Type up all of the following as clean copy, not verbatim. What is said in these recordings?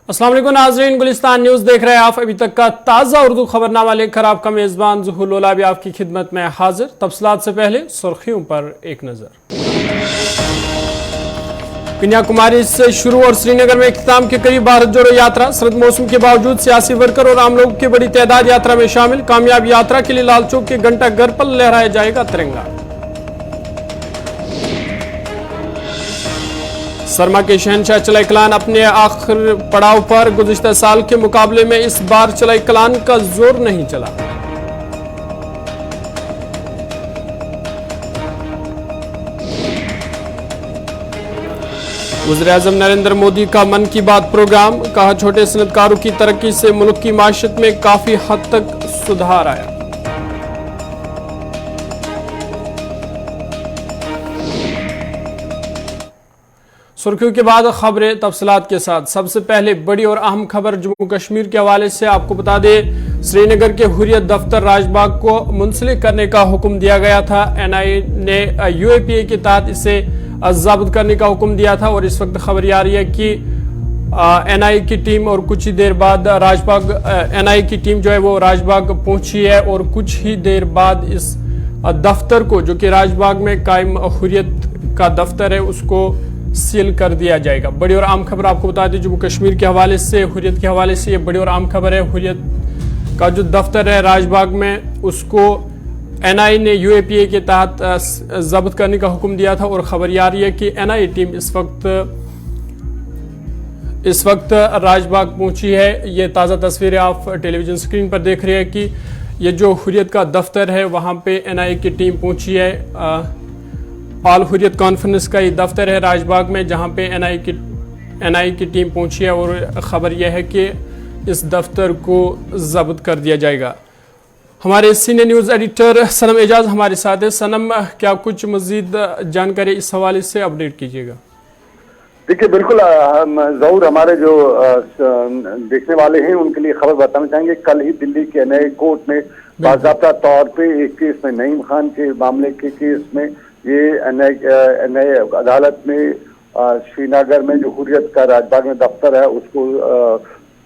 अस्सलाम वालेकुम नाज़रीन, गुलिस्तान न्यूज़ देख रहे हैं आप। अभी तक का ताज़ा उर्दू खबरनामा लेकर आपका मेज़बान ज़ुहूर लोला भी आपकी खिदमत में हाजिर। तफसीलात से पहले सुर्खियों पर एक नज़र। कन्याकुमारी से शुरू और श्रीनगर में इख्तिताम के करीब भारत जोड़ो यात्रा। सर्द मौसम के बावजूद सियासी वर्कर और आम लोगों की बड़ी तादाद यात्रा में शामिल। कामयाब यात्रा के लिए लाल चौक के घंटा घर पर लहराया जाएगा तिरंगा। सरमा के शहनशाह चलाई कलान अपने आखिर पड़ाव पर। गुज़िश्ता साल के मुकाबले में इस बार चलाई कलान का जोर नहीं चला। वज़ीर-ए-आज़म नरेंद्र मोदी का मन की बात प्रोग्राम। कहा छोटे सनतकारों की तरक्की से मुल्क की माशत में काफी हद तक सुधार आया। सुर्खियों के बाद खबरें तफसीलात के साथ। सबसे पहले बड़ी और अहम खबर जम्मू कश्मीर के हवाले से आपको बता दें, श्रीनगर के हुर्रियत दफ्तर राजबाग को मुंसलिक करने का हुक्म दिया गया था। एनआईए ने यूएपीए के तहत इसे जब्त करने का हुक्म दिया था और इस वक्त खबर आ रही है कि एनआईए की टीम और कुछ ही देर बाद राजबाग एनआईए की टीम जो है वो राजबाग पहुंची है और कुछ ही देर बाद इस दफ्तर को, जो कि राजबाग में कायम हुर्रियत का दफ्तर है, उसको सील कर दिया जाएगा। बड़ी और आम खबर आपको बता दें जम्मू कश्मीर के हवाले से, हुर्रियत के हवाले से ये बड़ी और आम खबर है। हुर्रियत का जो दफ्तर है राजबाग में, उसको एनआईए ने यूएपीए के तहत जब्त करने का हुक्म दिया था और खबर आ रही है कि एनआईए टीम इस वक्त राजबाग पहुंची है। ये ताज़ा तस्वीरें आप टेलीविजन स्क्रीन पर देख रहे हैं कि ये जो हुर्रियत का दफ्तर है वहां पे एनआईए की टीम पहुंची है। ऑल हुर्रियत कॉन्फ्रेंस का ये दफ्तर है राजबाग में, जहां पे एनआईए की टीम पहुंची है और ख़बर यह है कि इस दफ्तर को जब्त कर दिया जाएगा। हमारे सीनियर न्यूज़ एडिटर सनम एजाज हमारे साथ है। सनम, क्या कुछ मज़ीद जानकारी इस हवाले से अपडेट कीजिएगा। देखिए, बिल्कुल ज़रूर हमारे जो देखने वाले हैं उनके लिए खबर बताना चाहेंगे। कल ही दिल्ली के एनआईए कोर्ट ने बाज़ाब्ता तौर पे एक केस में, नईम खान के मामले के केस में, ये एनआईए अदालत में श्रीनगर में जो हुर्रियत का राजबाग में दफ्तर है उसको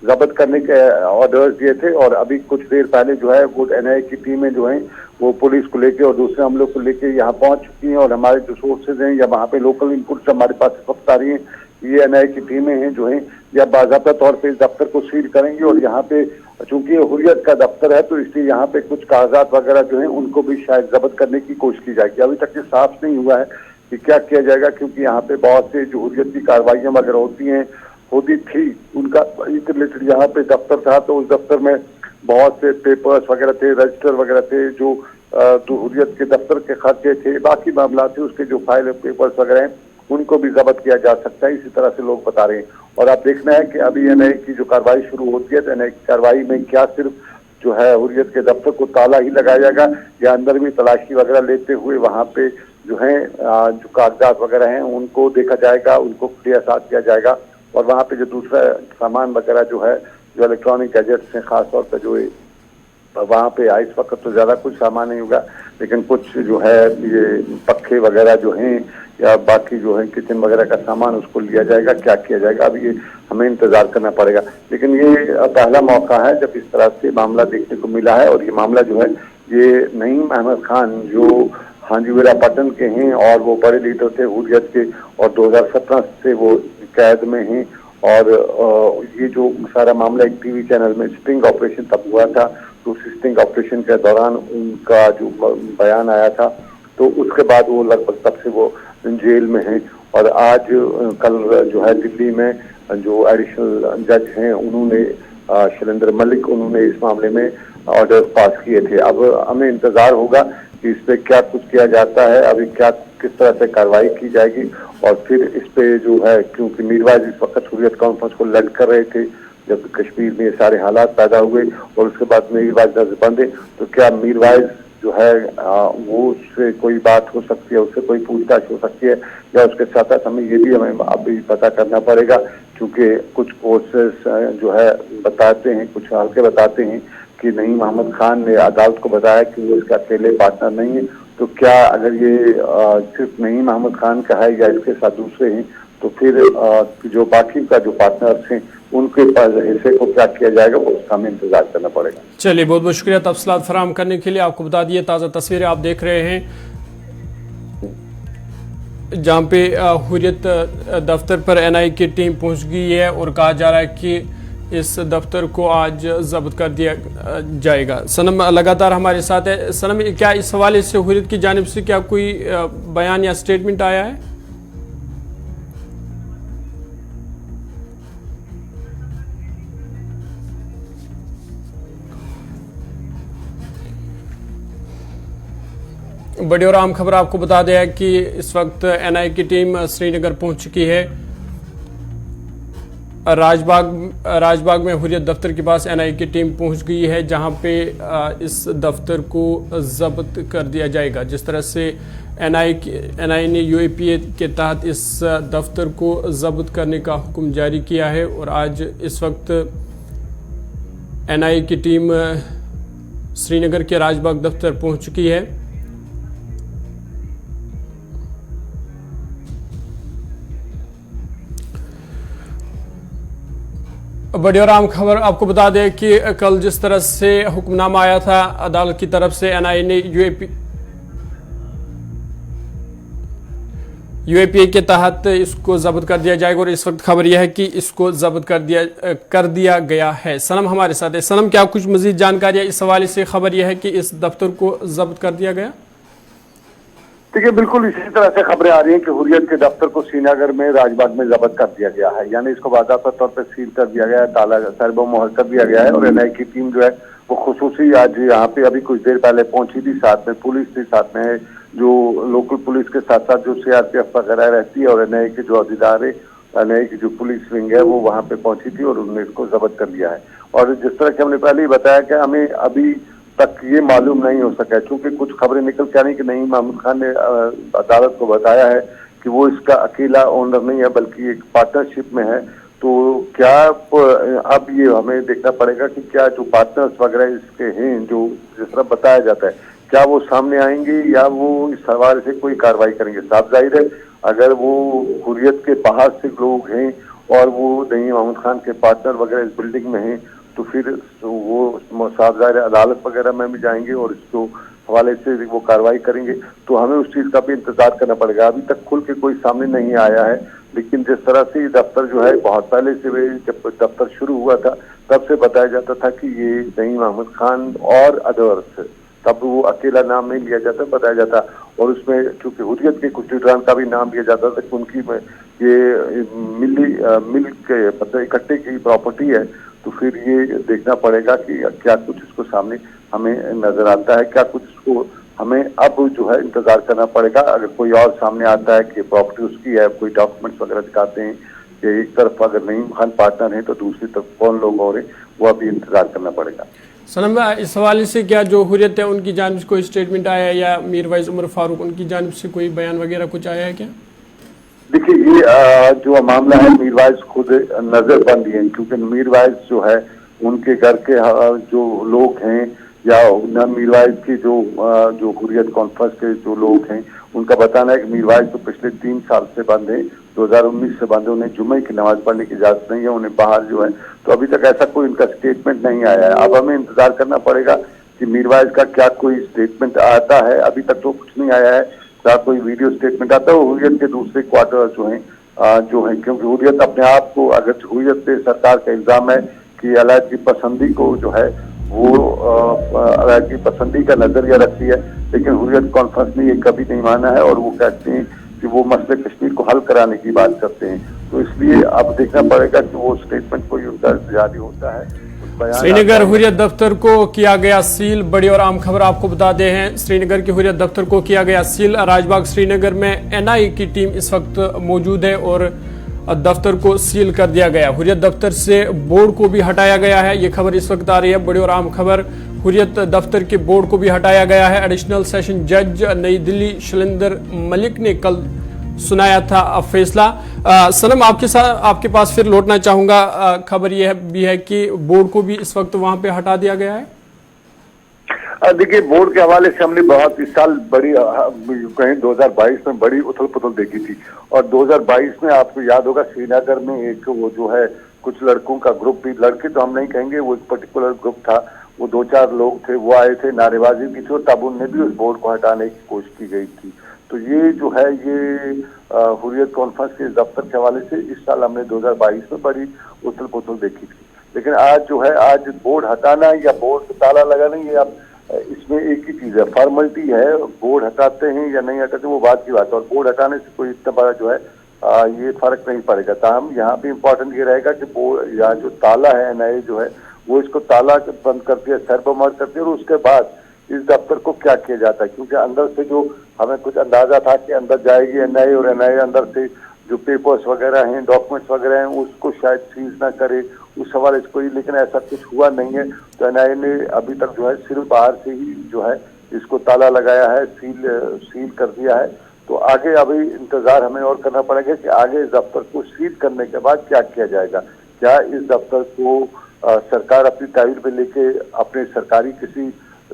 जब्त करने के ऑर्डर्स दिए थे और अभी कुछ देर पहले जो है वो एनआईए की टीमें जो हैं वो पुलिस को लेके और दूसरे हमलों को लेके यहाँ पहुंच चुकी हैं और हमारे जो सोर्सेज हैं या वहाँ पे लोकल इनपुट्स हमारे पास वक्त आ रही हैं, ये एनआईए की टीमें हैं जो हैं या बाज़ाब्ता तौर पे इस दफ्तर को सील करेंगी और यहाँ पे चूंकि हुर्रियत का दफ्तर है तो इसलिए यहाँ पे कुछ कागजात वगैरह जो हैं उनको भी शायद जब्त करने की कोशिश की जाएगी। अभी तक ये साफ नहीं हुआ है कि क्या किया जाएगा, क्योंकि यहाँ पे बहुत से जो हुर्रियत की कार्रवाइयाँ वगैरह होती थी उनका रिलेटेड यहाँ पे दफ्तर था, तो उस दफ्तर में बहुत से पेपर्स वगैरह थे, रजिस्टर वगैरह थे, जो हुर्रियत के दफ्तर के खर्चे थे, बाकी मामला थे, उसके जो फाइल पेपर्स वगैरह हैं उनको भी जब्त किया जा सकता है, इसी तरह से लोग बता रहे हैं। और आप देखना है कि अभी एनआईए की जो कार्रवाई शुरू होती है तो एनआईए की कार्रवाई में क्या सिर्फ जो है हुर्रियत के दफ्तर को ताला ही लगाया जाएगा या अंदर भी तलाशी वगैरह लेते हुए वहाँ पे जो है जो कागजात वगैरह हैं उनको देखा जाएगा, उनको खुलियासात किया जाएगा और वहाँ पे जो दूसरा सामान वगैरह जो है, जो इलेक्ट्रॉनिक गैजेट्स हैं खासतौर पर जो वहाँ पे इस वक्त तो ज़्यादा कुछ सामान नहीं होगा, लेकिन कुछ जो है ये पक्खे वगैरह जो हैं या बाकी जो है किचन वगैरह का सामान उसको लिया जाएगा। क्या किया जाएगा अभी ये हमें इंतजार करना पड़ेगा, लेकिन ये पहला मौका है जब इस तरह से मामला देखने को मिला है। और ये मामला जो है ये नईम अहमद खान जो हाजीवेरा पटन के हैं और वो बड़े लीडर थे हुर्रियत के और 2017 से वो कैद में हैं और ये जो सारा मामला एक टीवी चैनल में स्टिंग ऑपरेशन तब हुआ था, तो स्टिंग ऑपरेशन के दौरान उनका जो बयान आया था तो उसके बाद वो लगभग तब से वो जेल में हैं। और आज कल जो है दिल्ली में जो एडिशनल जज हैं उन्होंने शैलेंद्र मलिक उन्होंने इस मामले में ऑर्डर पास किए थे। अब हमें इंतजार होगा कि इस पे क्या कुछ किया जाता है, अभी क्या किस तरह से कार्रवाई की जाएगी और फिर इस पे जो है, क्योंकि मीरवाइज इस वक्त हुर्रियत कॉन्फ्रेंस को लड़ कर रहे थे जब कश्मीर में सारे हालात पैदा हुए और उसके बाद मीरवाइज नजरबंद है, तो क्या मीरवाइज जो है वो उससे कोई बात हो सकती है, उससे कोई पूछताछ हो सकती है या उसके साथ साथ हमें ये भी हमें अभी पता करना पड़ेगा, क्योंकि कुछ कोर्सेस जो है बताते हैं, कुछ हल्के बताते हैं कि नईम अहमद खान ने अदालत को बताया कि वो इसका अकेले पार्टनर नहीं है, तो क्या अगर ये सिर्फ नईम अहमद खान का है या इसके साथ दूसरे हैं तो फिर जो बाकी का जो पार्टनर्स हैं उनके हिस्से को क्या किया जाएगा वो उसका हमें इंतजार करना पड़ेगा। चलिए, बहुत बहुत शुक्रिया तफसीलात फराहम करने के लिए। आपको बता दिए ताज़ा तस्वीरें आप देख रहे हैं जहाँ पे हुर्रियत दफ्तर पर एनआई की टीम पहुँच गई है और कहा जा रहा है कि इस दफ्तर को आज जब्त कर दिया जाएगा। सनम लगातार हमारे साथ है। सनम, क्या इस हवाले से हुर्रियत की जानिब से क्या कोई बयान या स्टेटमेंट आया है? बड़ी और आम खबर आपको बता दें कि इस वक्त एनआई की टीम श्रीनगर पहुंच चुकी है। राजबाग में हुर्रियत दफ्तर के पास एनआई की टीम पहुंच गई है, जहां पे इस दफ्तर को जब्त कर दिया जाएगा। जिस तरह से एनआई ने यूएपीए के तहत इस दफ्तर को जब्त करने का हुक्म जारी किया है और आज इस वक्त एनआई की टीम श्रीनगर के राजबाग दफ्तर पहुंच चुकी है। बड़ी और आम खबर आपको बता दें कि कल जिस तरह से हुक्मनामा आया था अदालत की तरफ से, एनआई ने यूएपीए के तहत इसको जब्त कर दिया जाएगा और इस वक्त खबर यह है कि इसको जब्त कर दिया गया है। सनम हमारे साथ है। सनम, क्या कुछ मजीद जानकारी है इस हवाले से? खबर यह है कि इस दफ्तर को जब्त कर दिया गया। देखिए, बिल्कुल इसी तरह से खबरें आ रही हैं कि हुर्रियत के दफ्तर को श्रीनगर में राजबाग में जब्त कर दिया गया है, यानी इसको बाकायदा तौर पर सील कर दिया गया है, ताला सरबो मोहर कर दिया गया है। और एनआई की टीम जो है वो खुसूसी आज यहाँ पे अभी कुछ देर पहले पहुंची थी, साथ में पुलिस थी, साथ में जो लोकल पुलिस के साथ साथ जो सीआरपीएफ वगैरह रहती है और एनआई के जो अधिकारी, एनआई की जो पुलिस विंग है वो वहाँ पे पहुंची थी और उन्होंने इसको जब्त कर लिया है। और जिस तरह की हमने पहले ही बताया कि हमें अभी तक ये मालूम नहीं हो सका है, क्योंकि कुछ खबरें निकल के आनी कि नहीं, महमूद खान ने अदालत को बताया है कि वो इसका अकेला ओनर नहीं है बल्कि एक पार्टनरशिप में है। तो क्या अब ये हमें देखना पड़ेगा कि क्या जो पार्टनर्स वगैरह इसके हैं, जो जिस तरह बताया जाता है, क्या वो सामने आएंगे या वो इस हवाले से कोई कार्रवाई करेंगे। साफ जाहिर है अगर वो हुर्रियत के बाहर से लोग हैं और वो नहीं महमूद खान के पार्टनर वगैरह इस बिल्डिंग में हैं तो फिर वो साफ जाहिर अदालत वगैरह में भी जाएंगे और इसको हवाले से वो कार्रवाई करेंगे। तो हमें उस चीज का भी इंतजार करना पड़ेगा। अभी तक खुल के कोई सामने नहीं आया है, लेकिन जिस तरह से दफ्तर जो है बहुत पहले से जब दफ्तर शुरू हुआ था तब से बताया जाता था कि ये नहीं महमूद खान और अदर्स, तब वो अकेला नाम नहीं लिया जाता, बताया जाता। और उसमें चूंकि हुर्रियत के कुछ लीडरान का भी नाम लिया जाता था कि उनकी ये मिल के मतलब इकट्ठे की प्रॉपर्टी है। तो फिर ये देखना पड़ेगा कि क्या कुछ इसको सामने हमें नजर आता है, क्या कुछ इसको हमें अब जो है इंतजार करना पड़ेगा। अगर कोई और सामने आता है कि प्रॉपर्टी उसकी है, कोई डॉक्यूमेंट्स वगैरह दिखाते हैं कि एक तरफ अगर नईम खान पार्टनर है तो दूसरी तरफ कौन लोग और हैं, वो अभी इंतजार करना पड़ेगा। सनम, इस हवाले से क्या जो हुर्रियत है उनकी जानिब से कोई स्टेटमेंट आया है या मीरवाइज उमर फारूक उनकी जानिब से कोई बयान वगैरह कुछ आया है क्या? देखिए, ये जो मामला है मीरवाइज खुद नजरबंदी है, क्योंकि मीरवाइज जो है उनके घर के जो लोग हैं या न मीरवाइज की जो हुर्रियत कॉन्फ्रेंस के जो लोग हैं उनका बताना है कि मीरवाइज तो पिछले 3 साल से बंद है, 2019 से बंद है, उन्हें जुम्मे की नमाज पढ़ने की इजाजत नहीं है, उन्हें बाहर जो है। तो अभी तक ऐसा कोई इनका स्टेटमेंट नहीं आया है। अब हमें इंतजार करना पड़ेगा कि मीरवाइज का क्या कोई स्टेटमेंट आता है। अभी तक तो कुछ नहीं आया है, क्या कोई वीडियो स्टेटमेंट आता है। हुर्रियत के दूसरे क्वार्टर जो है क्योंकि हुर्रियत अपने आप को, अगर हुर्रियत पे सरकार का इल्जाम है कि अलायदी पसंदी को जो है वो अलायदी पसंदी का नजरिया रखती है, लेकिन हुर्रियत कॉन्फ्रेंस ने ये कभी नहीं माना है और वो कहते हैं कि वो मसले कश्मीर को हल कराने की बात करते हैं। तो इसलिए अब देखना पड़ेगा कि वो स्टेटमेंट कोई उनका जारी होता है। श्रीनगर हुर्रियत दफ्तर को किया गया सील। बड़ी और आम खबर आपको बता दे हैं, श्रीनगर के हुर्रियत दफ्तर को किया गया सील। राजबाग श्रीनगर में एनआई की टीम इस वक्त मौजूद है और दफ्तर को सील कर दिया गया। हुर्रियत दफ्तर से बोर्ड को भी हटाया गया है, ये खबर इस वक्त आ रही है। बड़ी और आम खबर, हुर्रियत दफ्तर के बोर्ड को भी हटाया गया है। एडिशनल सेशन जज नई दिल्ली शैलेंद्र मलिक ने कल सुनाया था फैसला। सनम, आपके पास फिर लौटना चाहूंगा। खबर यह भी है कि बोर्ड को भी इस वक्त वहां पे हटा दिया गया है। देखिए, बोर्ड के हवाले से हमने बहुत इस साल बड़ी कहीं 2022 में बड़ी उथल पुथल देखी थी। और 2022 में आपको याद होगा श्रीनगर में एक वो जो है कुछ लड़कों का ग्रुप भी, लड़के तो हम नहीं कहेंगे, वो एक पर्टिकुलर ग्रुप था, वो 2-4 लोग थे, वो आए थे, नारेबाजी की थी और तब उनने भी उस बोर्ड को हटाने की कोशिश की गई थी। तो ये जो है ये हुर्रियत कॉन्फ्रेंस के दफ्तर के हवाले से इस साल हमने 2022 में बड़ी उथल पुथल देखी थी। लेकिन आज जो है, आज बोर्ड हटाना या बोर्ड को ताला लगाना, ये अब इसमें एक ही चीज है, फॉर्मेलिटी है। बोर्ड हटाते हैं या नहीं हटाते वो बात की बात है, और बोर्ड हटाने से कोई इतना बड़ा जो है ये फर्क नहीं पड़ेगा। ताहम यहाँ पे इम्पोर्टेंट ये रहेगा कि बोर्ड या जो ताला है एनआईए जो है वो इसको ताला बंद करती है, सरबमर करती है, और उसके बाद इस दफ्तर को क्या किया जाता है। क्योंकि अंदर से जो हमें कुछ अंदाजा था कि अंदर जाएगी एनआईए और एनआईए अंदर से जो पेपर्स वगैरह हैं, डॉक्यूमेंट्स वगैरह हैं, उसको शायद सीज ना करे, उस हवाले से कोई, लेकिन ऐसा कुछ हुआ नहीं है। तो एनआईए ने अभी तक जो है सिर्फ बाहर से ही जो है इसको ताला लगाया है, सील कर दिया है। तो आगे अभी इंतजार हमें और करना पड़ेगा कि आगे इस दफ्तर को सील करने के बाद क्या किया जाएगा। क्या इस दफ्तर को सरकार अपनी तारीफ में लेके अपने सरकारी किसी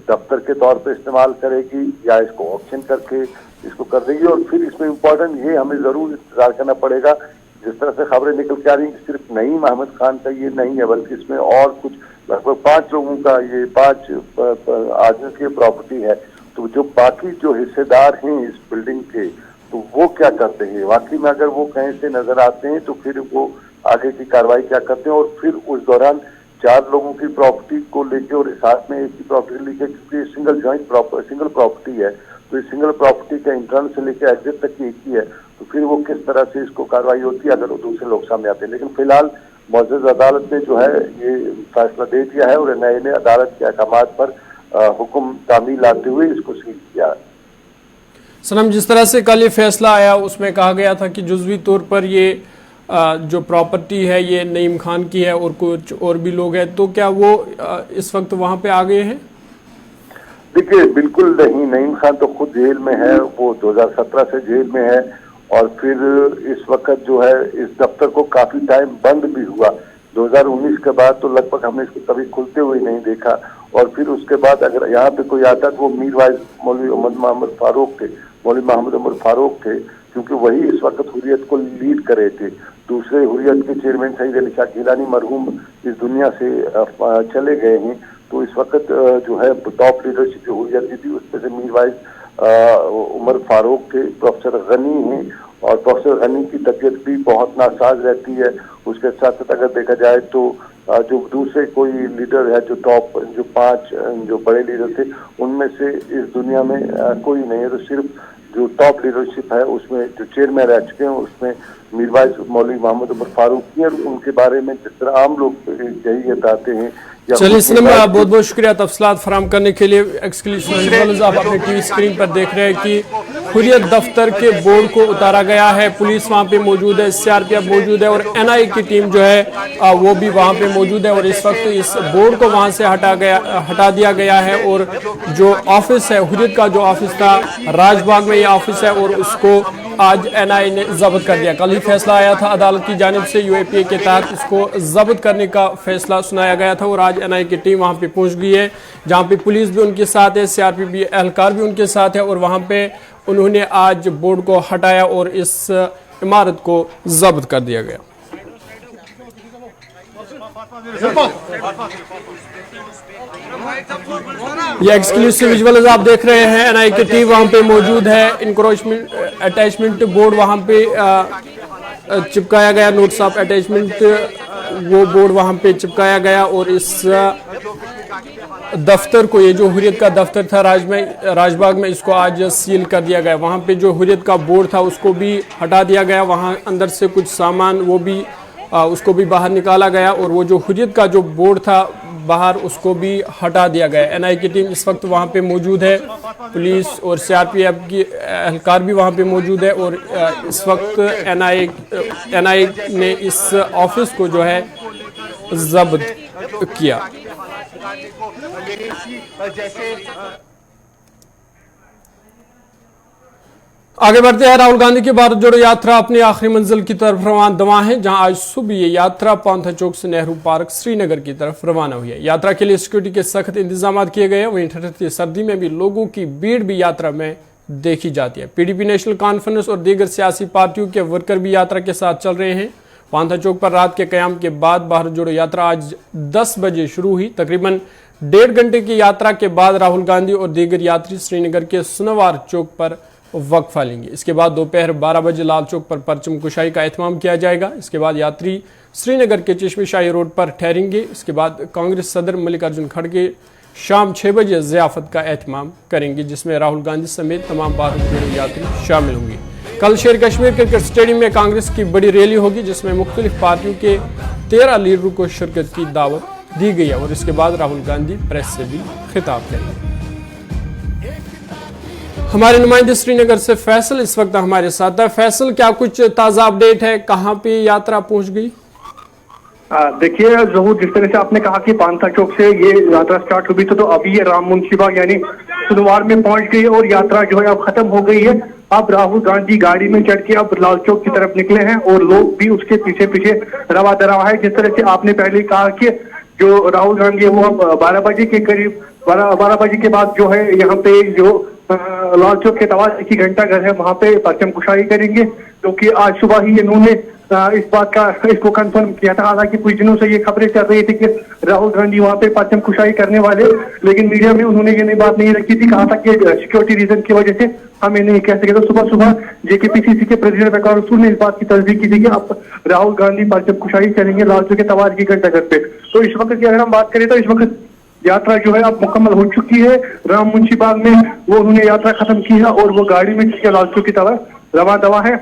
दफ्तर के तौर पे इस्तेमाल करेगी, या इसको ऑक्शन करके इसको कर देगी। और फिर इसमें इम्पोर्टेंट ये हमें जरूर इंतजार करना पड़ेगा, जिस तरह से खबरें निकल के आ रही हैं, सिर्फ नईम अहमद खान का ये नहीं है, बल्कि इसमें और कुछ लगभग 5 लोगों का, ये 5 आदमी की प्रॉपर्टी है। तो जो बाकी जो हिस्सेदार हैं इस बिल्डिंग के, तो वो क्या करते हैं वाकई में, अगर वो कहीं से नजर आते हैं तो फिर वो आगे की कार्रवाई क्या करते हैं। और फिर उस दौरान 4 लोगों की प्रॉपर्टी को लेके और साथ में एक ही प्रॉपर्टी लेके, क्योंकि सिंगल प्रॉपर्टी है, तो इस सिंगल प्रॉपर्टी का इंटर्न से लेकर एग्जिट तक एक ही है। तो फिर वो किस तरह से इसको कार्रवाई होती है अगर वो दूसरे लोग सामने आते हैं। लेकिन फिलहाल मौजूद अदालत ने जो है ये फैसला दे दिया है और एनआईए ने अदालत के अहकाम पर हुक्म तामील लाते हुए इसको सील किया है। सनम, जिस तरह से कल ये फैसला आया उसमें कहा गया था कि जुज़वी तौर पर ये जो प्रॉपर्टी है ये नईम खान की है और कुछ और भी लोग हैं, तो क्या वो इस वक्त वहां पे आ गए हैं? देखिए, बिल्कुल नहीं, नईम खान तो खुद जेल में है, वो 2017 से जेल में है। और फिर इस वक्त जो है इस दफ्तर को काफी टाइम बंद भी हुआ। 2019 के बाद तो लगभग हमने इसको कभी खुलते हुए नहीं देखा। और फिर उसके बाद अगर यहाँ पे कोई आता तो वो मीरवाइज मौलवी मोहम्मद फारूक थे, मौलवी मोहम्मद उमर फारूक थे, क्योंकि वही इस वक्त हुर्रियत को लीड कर रहे थे। दूसरे हुर्रियत के चेयरमैन सईद अली शाह गिलानी मरहूम इस दुनिया से चले गए हैं। तो इस वक्त जो है टॉप लीडरशिप जो हुर्रियत की थी उसमें से मीरवाइज उमर फारूक थे, प्रोफेसर गनी हैं, और प्रोफेसर गनी की तबीयत भी बहुत नासाज रहती है। उसके साथ साथ अगर देखा जाए तो जो दूसरे कोई लीडर है, जो टॉप जो 5 जो बड़े लीडर थे, उनमें से इस दुनिया में कोई नहीं है। तो सिर्फ जो टॉप लीडरशिप है उसमें जो चेयरमैन रह चुके हैं उसमें मीरवाइज मौलवी मोहम्मद उमर फारूक की, और उनके बारे में जिस तरह आम लोग यही बताते हैं। चलिए सनम, बहुत बहुत शुक्रिया तफसीलात फराहम करने के लिए। एक्सक्लूसिव आप अपने टीवी स्क्रीन पर देख रहे हैं कि हुर्रियत दफ्तर के बोर्ड को उतारा गया है, पुलिस वहां पे मौजूद है, सीआरपीएफ मौजूद है और एनआईए की टीम जो है वो भी वहां पे मौजूद है। और इस वक्त इस बोर्ड को वहां से हटा दिया गया है। और जो ऑफिस है हुर्रियत का, जो ऑफिस था राजबाग में ये ऑफिस है, और उसको आज एनआईए ने जब्त कर दिया। कल ही फैसला आया था अदालत की जानिब से, यूएपीए के तहत इसको जब्त करने का फैसला सुनाया गया था। और आज एनआईए की टीम वहां पे पहुंच गई है, जहां पे पुलिस भी उनके साथ है, सीआरपीएफ एहलकार भी उनके साथ है, और वहां पे उन्होंने आज बोर्ड को हटाया और इस इमारत को जब्त कर दिया गया। ये एक्सक्लूसिव विजुअल्स आप देख रहे हैं, एनआईए की टीम वहां पे मौजूद है। इंक्रोचमेंट अटैचमेंट बोर्ड वहां पे चिपकाया गया, नोट्स ऑफ अटैचमेंट वो बोर्ड वहां पे चिपकाया गया। और इस दफ्तर को, ये जो हुर्रियत का दफ्तर था राजबाग में, इसको आज सील कर दिया गया। वहां पे जो हुर्रियत का बोर्ड था उसको भी हटा दिया गया, वहां अंदर से कुछ सामान वो भी उसको भी बाहर निकाला गया, और वो जो हुर्रियत का जो बोर्ड था बाहर उसको भी हटा दिया गया। एनआईए की टीम इस वक्त वहां पे मौजूद है, पुलिस और सीआरपीएफ की एहलकार भी वहां पे मौजूद है। और इस वक्त एनआईए ने इस ऑफिस को जो है जब्त किया। आगे बढ़ते हैं। राहुल गांधी की भारत जोड़ो यात्रा अपनी आखिरी मंजिल की तरफ रवाना है, जहां आज सुबह ये यात्रा पांथा चौक से नेहरू पार्क श्रीनगर की तरफ रवाना हुई है। यात्रा के लिए सिक्योरिटी के सख्त इंतजाम किए गए हैं। वहीं ठंडी सर्दी में भी लोगों की भीड़ भी यात्रा में देखी जाती है। पीडीपी नेशनल कॉन्फ्रेंस और दीगर सियासी पार्टियों के वर्कर भी यात्रा के साथ चल रहे हैं। पांथा चौक पर रात के कयाम के बाद भारत जोड़ो यात्रा आज 10 बजे शुरू हुई। तकरीबन 1.5 घंटे की यात्रा के बाद राहुल गांधी और दीगर यात्री श्रीनगर के सुनवार चौक पर वक्फा लेंगे। इसके बाद दोपहर 12 बजे लाल चौक पर परचम कुशाई का एहतमाम किया जाएगा। इसके बाद यात्री श्रीनगर के चश्मेशाही रोड पर ठहरेंगे। इसके बाद कांग्रेस सदर मल्लिकार्जुन खड़गे शाम 6 बजे ज़ियाफत का एहतमाम करेंगे, जिसमें राहुल गांधी समेत तमाम भारत जोड़ो यात्री शामिल होंगे। कल शेर कश्मीर क्रिकेट स्टेडियम में कांग्रेस की बड़ी रैली होगी, जिसमें मुख्तलिफ पार्टियों के 13 लीडरों को शिरकत की दावत दी गई है। और इसके बाद राहुल गांधी प्रेस से भी खिताब करेंगे। हमारे नुमाइंदे श्रीनगर से फैसल इस वक्त हमारे साथ है। फैसल, क्या कुछ ताजा अपडेट है, कहां पे यात्रा पहुंच गई? देखिए जहूर, जिस तरह से आपने कहा कि पांथा चौक से ये यात्रा स्टार्ट हुई तो अभी ये राम मुंशी बाग यानी सुनवार में पहुंच गई और यात्रा जो है अब खत्म हो गई है। अब राहुल गांधी गाड़ी में चढ़ के अब लाल चौक की तरफ निकले हैं और लोग भी उसके पीछे पीछे रवा दरवा है। जिस तरह से आपने पहले कहा कि जो राहुल गांधी है वो अब 12 बजे के करीब 12 बजे के बाद जो है यहाँ पे जो लाल चौक के तवाज की घंटा घर है वहां पे परचम कुशाई करेंगे, क्योंकि आज सुबह ही इन्होंने इस बात का इसको कंफर्म किया था। हालांकि कुछ दिनों से ये खबरें चल रही थी कि राहुल गांधी वहां पे परचम कुशाई करने वाले, लेकिन मीडिया में उन्होंने ये बात नहीं रखी थी। कहा था कि सिक्योरिटी रीजन की वजह से हम ये नहीं कह सके। तो सुबह सुबह जेकेपीसीसी के प्रेसिडेंट वकार रसूल ने इस बात की तस्दीक की थी कि अब राहुल गांधी परचम कुशाई करेंगे लाल चौक के तवाज की घंटा घर पे। तो इस वक्त की अगर हम बात करें तो इस वक्त यात्रा जो है अब मुकम्मल हो चुकी है। राम मुंशी बाग में वो उन्होंने यात्रा खत्म की है और वो गाड़ी में लाल चौक की तरफ रवा दवा है।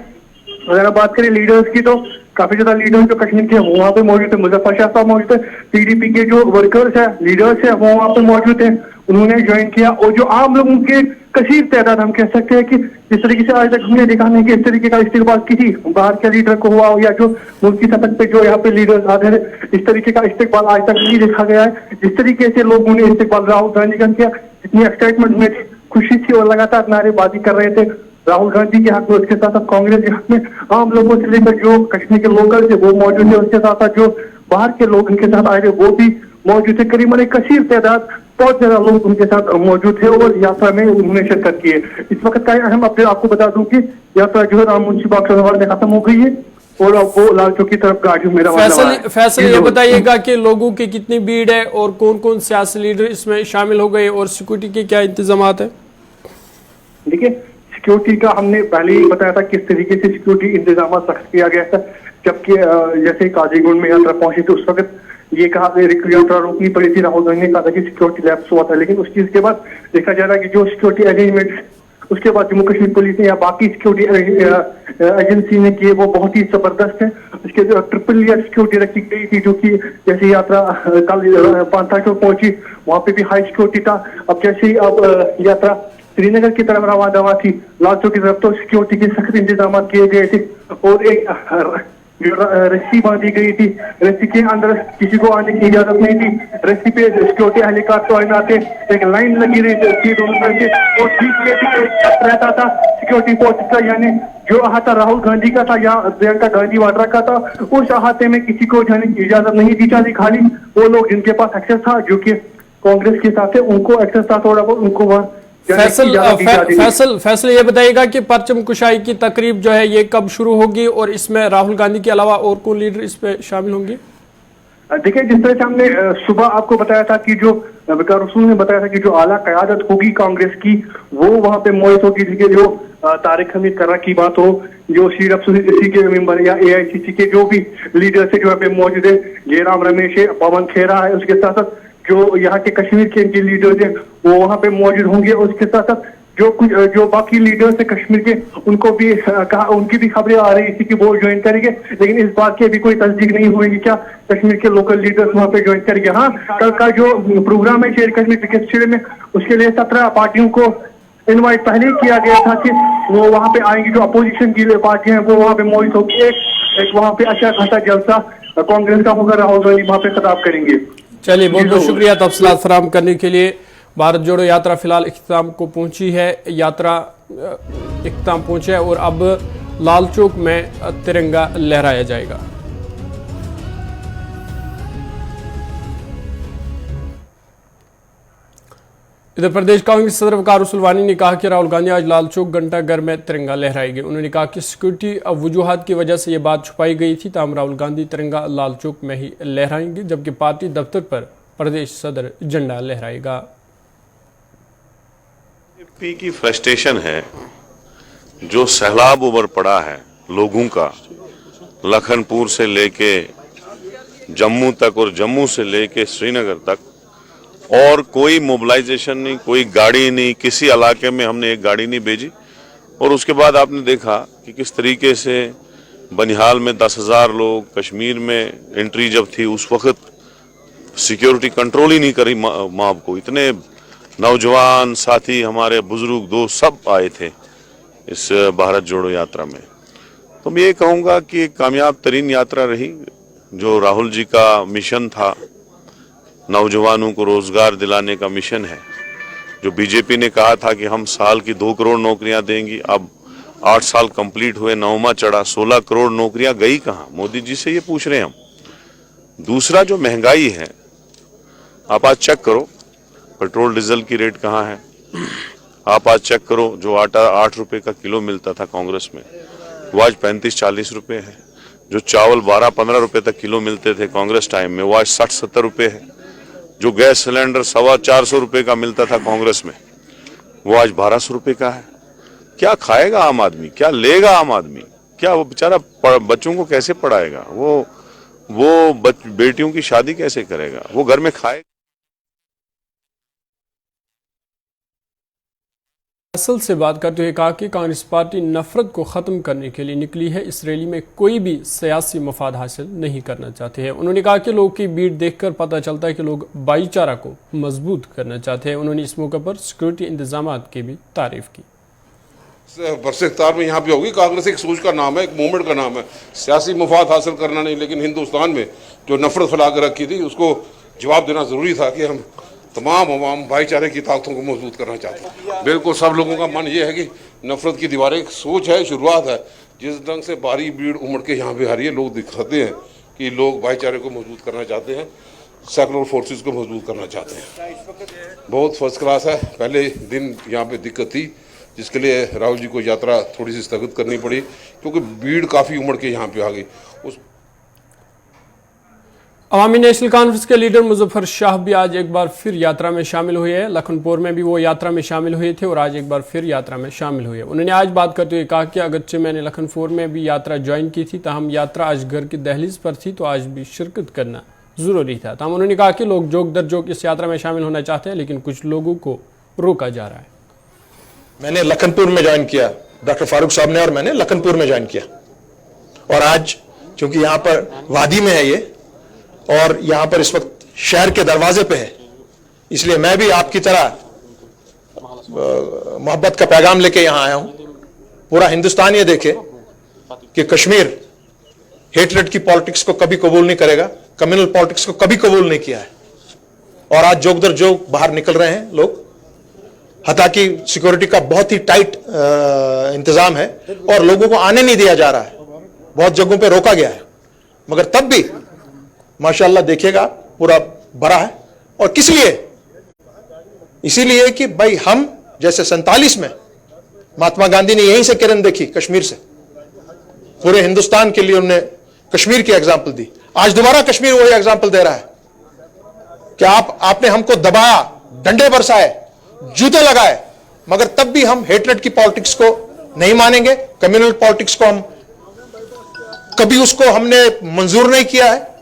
अगर बात करें लीडर्स की तो काफी ज्यादा लीडर्स जो कश्मीर के वहाँ पे मौजूद है। मुजफ्फर शाह साहब मौजूद है, पीडीपी के जो वर्कर्स है, लीडर्स है, वो वहाँ पे मौजूद है, उन्होंने ज्वाइन किया। और जो आम लोगों के कसीर तादाद हम कह सकते हैं कि जिस तरीके से आज तक हमने देखा नहीं कि इस तरीके का इस्तेमाल किसी बाहर के लीडर को हुआ हो या जो मुल्क की सतह पे जो यहाँ पे लीडर्स आते हैं, इस तरीके का इस्तेमाल आज तक नहीं देखा गया है। जिस तरीके से लोगों ने इस्तेमाल राहुल गांधी का किया, इतनी एक्साइटमेंट में खुशी थी और लगातार नारेबाजी कर रहे थे राहुल गांधी के हक में। उसके साथ साथ कांग्रेस के हक में आम लोगों से लेकर जो कश्मीर के लोकल थे वो मौजूद है, उसके साथ साथ जो बाहर के लोग उनके साथ आए थे वो भी मौजूद है। करीबन एक कसीर तादाद बहुत ज्यादा लोग उनके साथ मौजूद थे और यात्रा में उन्होंने शिरकत की है। इस वक्त का अहम अपडेट आपको बता दूं कि यात्रा जो है राम मुंशी बाग में खत्म हो गई है और अब वो लाल चौक की तरफ गाड़ियों में रवाना हुआ है। फैसल ये बताइएगा कि लोगों की कितनी भीड़ है और कौन कौन सियासी लीडर इसमें शामिल हो गए और सिक्योरिटी के क्या इंतजाम है? देखिए, सिक्योरिटी का हमने पहले ही बताया था किस तरीके से सिक्योरिटी इंतजाम सख्त किया गया था। जबकि जैसे काजीगुंड में यात्रा पहुंची तो उस वक्त ये कहा यात्रा रोकनी पड़ी थी। राहुल गांधी ने कहा था कि सिक्योरिटी लैप्स हुआ था, लेकिन उस चीज के बाद देखा जा रहा है कि जो सिक्योरिटी अरेंजमेंट उसके बाद जम्मू कश्मीर पुलिस ने या बाकी सिक्योरिटी एजेंसी ने किए वो बहुत ही जबरदस्त है। उसके जो ट्रिपल लेयर सिक्योरिटी रखी गई थी, जो कि जैसे यात्रा कल पांथा चौक पहुंची वहां पे भी हाई सिक्योरिटी था। अब जैसे ही अब यात्रा श्रीनगर की तरफ रवाना थी लाल चौक की तरफ, तो सिक्योरिटी के सख्त इंतजाम किए गए थे और एक रस्सी बांधी गई थी। रस्सी के अंदर किसी को आने की इजाजत नहीं थी। रस्सी पे सिक्योरिटी एहलकार तो आते, एक लाइन लगी रही थी दोनों तरफ से और बीच रहता था सिक्योरिटी फोर्स का, यानी जो अहाता राहुल गांधी का था या प्रियंका गांधी वाड्रा का था, उस अहाते में किसी को जाने की इजाजत नहीं दी जाती। खाली वो लोग जिनके पास एक्सेस था, जो कि कांग्रेस के साथ है, उनको एक्सेस था थोड़ा बहुत, उनको फैसल ये बताइएगा कि परचम कुशाई की तकरीब जो है ये कब शुरू होगी और इसमें राहुल गांधी के अलावा और कौन लीडर इस पे शामिल होंगे? देखिए, जिस तरह से हमने सुबह आपको बताया था कि जो वकार रसूल ने बताया था कि जो आला क़यादत होगी कांग्रेस की वो वहां पे मौजूद होगी। देखिए, जो तारिक हमीद कर्रा की बात हो, जो सीरपसी के मेंबर या AICC के जो भी लीडर है जो यहाँ पे मौजूद है, जयराम रमेश है, पवन खेरा है, उसके साथ साथ जो यहाँ के कश्मीर के लीडर्स हैं वो वहाँ पे मौजूद होंगे। उसके साथ साथ जो कुछ जो बाकी लीडर्स है कश्मीर के, उनको भी कहा, उनकी भी खबरें आ रही थी कि वो ज्वाइन करेंगे, लेकिन इस बात की अभी कोई तस्दीक नहीं हुई कि क्या कश्मीर के लोकल लीडर्स वहाँ पे ज्वाइन करेंगे। हाँ, कल का जो प्रोग्राम है शेर कश्मीर क्रिकेट स्टेडियम में, उसके लिए 17 पार्टियों को इन्वाइट पहले ही किया गया था कि वो वहाँ पे आएंगे। जो अपोजिशन की पार्टियां हैं वो वहाँ पे मौजूद होगी। एक वहाँ पे अच्छा खासा जलसा कांग्रेस का होगा, राहुल गांधी वहाँ पे खिताब करेंगे। चलिए, बहुत बहुत शुक्रिया तफसीलात फराहम करने के लिए। भारत जोड़ो यात्रा फिलहाल इख्तिताम को पहुंची है। यात्रा इख्तिताम पहुंचा है और अब लाल चौक में तिरंगा लहराया जाएगा। इधर प्रदेश कांग्रेस सदर वकार सुलवानी ने कहा कि राहुल गांधी आज लाल चौक घंटा घर में तिरंगा लहराएंगे। उन्होंने कहा कि सिक्योरिटी वजूहात की वजह से यह बात छुपाई गई थी, ताहम राहुल गांधी तिरंगा लाल चौक में ही लहराएंगे, जबकि पार्टी दफ्तर पर प्रदेश सदर झंडा लहराएगा। बीजेपी की फ्रस्ट्रेशन है, जो सैलाब उमड़ पड़ा है लोगों का, लखनपुर से लेके जम्मू तक और जम्मू से लेके श्रीनगर तक, और कोई मोबिलाइजेशन नहीं, कोई गाड़ी नहीं, किसी इलाके में हमने एक गाड़ी नहीं भेजी। और उसके बाद आपने देखा कि किस तरीके से बनिहाल में 10,000 लोग, कश्मीर में एंट्री जब थी उस वक्त सिक्योरिटी कंट्रोल ही नहीं करी मॉब को। इतने नौजवान साथी, हमारे बुजुर्ग दोस्त सब आए थे इस भारत जोड़ो यात्रा में। तो मैं ये कहूँगा कि एक कामयाब तरीन यात्रा रही। जो राहुल जी का मिशन था, नौजवानों को रोजगार दिलाने का मिशन है, जो बीजेपी ने कहा था कि हम साल की 2 करोड़ नौकरियां देंगी, अब 8 साल कंप्लीट हुए, 9वां चढ़ा, 16 करोड़ नौकरियां गई कहां? मोदी जी से ये पूछ रहे हैं हम। दूसरा जो महंगाई है, आप आज चेक करो पेट्रोल डीजल की रेट कहां है। आप आज चेक करो, जो आटा 8 रुपए का किलो मिलता था कांग्रेस में, वो आज 35-40 रुपए है। जो चावल 12-15 रुपए तक किलो मिलते थे कांग्रेस टाइम में, वो आज 60-70 रुपए है। जो गैस सिलेंडर 425 रुपए का मिलता था कांग्रेस में, वो आज 1200 रुपए का है। क्या खाएगा आम आदमी, क्या लेगा आम आदमी, क्या वो बेचारा बच्चों को कैसे पढ़ाएगा, वो बेटियों की शादी कैसे करेगा, वो घर में खाएगा? असल से बात करते हुए कहा कि कांग्रेस पार्टी नफरत को खत्म करने के लिए निकली है, इस रैली में कोई भी सियासी मफाद हासिल नहीं करना चाहते हैं। उन्होंने कहा कि लोगों की भीड़ देखकर पता चलता है कि लोग भाईचारा को मजबूत करना चाहते हैं। उन्होंने इस मौके पर सिक्योरिटी इंतजाम की भी तारीफ की। बरसख्तार में यहाँ पे होगी। कांग्रेस एक सोच का नाम है, एक मूवमेंट का नाम है, सियासी मफाद हासिल करना नहीं। लेकिन हिंदुस्तान में जो नफरत फैला कर रखी थी, उसको जवाब देना जरूरी था कि हम तमाम अवाम भाईचारे की ताकतों को मजबूत करना चाहते हैं। बिल्कुल सब लोगों का मन ये है कि नफरत की दीवारें, एक सोच है, शुरुआत है। जिस ढंग से भारी भीड़ उमड़ के यहाँ पे आ रही है, लोग दिखाते हैं कि लोग भाईचारे को मजबूत करना चाहते हैं, सेकुलर फोर्सेस को मजबूत करना चाहते हैं। बहुत फर्स्ट क्लास है। पहले दिन यहाँ पे दिक्कत थी, जिसके लिए राहुल जी को यात्रा थोड़ी सी स्थगित करनी पड़ी, क्योंकि भीड़ काफ़ी उमड़ के यहाँ पे आ गई। अवामी नेशनल कॉन्फ्रेंस के लीडर मुजफ्फर शाह भी आज एक बार फिर यात्रा में शामिल हुए हैं। लखनपुर में भी वो यात्रा में शामिल हुए थे और आज एक बार फिर यात्रा में शामिल हुए। उन्होंने आज बात करते हुए कहा कि अगरचे मैंने लखनपुर में भी यात्रा ज्वाइन की थी, ताहम यात्रा आज घर की दहलीज पर थी, तो आज भी शिरकत करना जरूरी था। ताहम उन्होंने कहा कि लोग जोक दर जोक इस यात्रा में शामिल होना चाहते हैं, लेकिन कुछ लोगों को रोका जा रहा है। मैंने लखनपुर में ज्वाइन किया, डॉक्टर फारूक साहब ने और मैंने लखनपुर में ज्वाइन किया, और आज चूंकि यहाँ पर वादी में है ये, और यहां पर इस वक्त शहर के दरवाजे पे है, इसलिए मैं भी आपकी तरह मोहब्बत का पैगाम लेके यहां आया हूं। पूरा हिंदुस्तान ये देखे कि कश्मीर हेटरेट की पॉलिटिक्स को कभी कबूल नहीं करेगा, कम्युनल पॉलिटिक्स को कभी कबूल नहीं किया है। और आज जोक दर जोक बाहर निकल रहे हैं लोग, हालांकि सिक्योरिटी का बहुत ही टाइट इंतजाम है और लोगों को आने नहीं दिया जा रहा है, बहुत जगहों पे रोका गया है, मगर तब भी माशाअल्लाह देखिएगा पूरा भरा है। और किस लिए? इसीलिए कि भाई हम जैसे 47 में महात्मा गांधी ने यहीं से किरण देखी, कश्मीर से, पूरे हिंदुस्तान के लिए उन्होंने कश्मीर की एग्जाम्पल दी। आज दोबारा कश्मीर वही एग्जाम्पल दे रहा है कि आपने हमको दबाया, डंडे बरसाए, जूते लगाए, मगर तब भी हम हेटरेट की पॉलिटिक्स को नहीं मानेंगे, कम्युनल पॉलिटिक्स को हम कभी उसको हमने मंजूर नहीं किया है।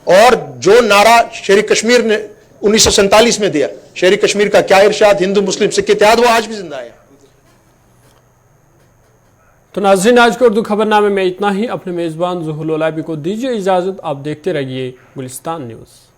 और जो नारा शेर कश्मीर ने 1947 में दिया, शेर कश्मीर का क्या इरशाद, हिंदू मुस्लिम सिख इत्तेहाद, वो आज भी जिंदा है। तो नाज़रीन, आज के उर्दू खबरनामे में इतना ही। अपने मेजबान ज़ुहुल ओलाइबी को दीजिए इजाजत। आप देखते रहिए गुलिस्तान न्यूज़।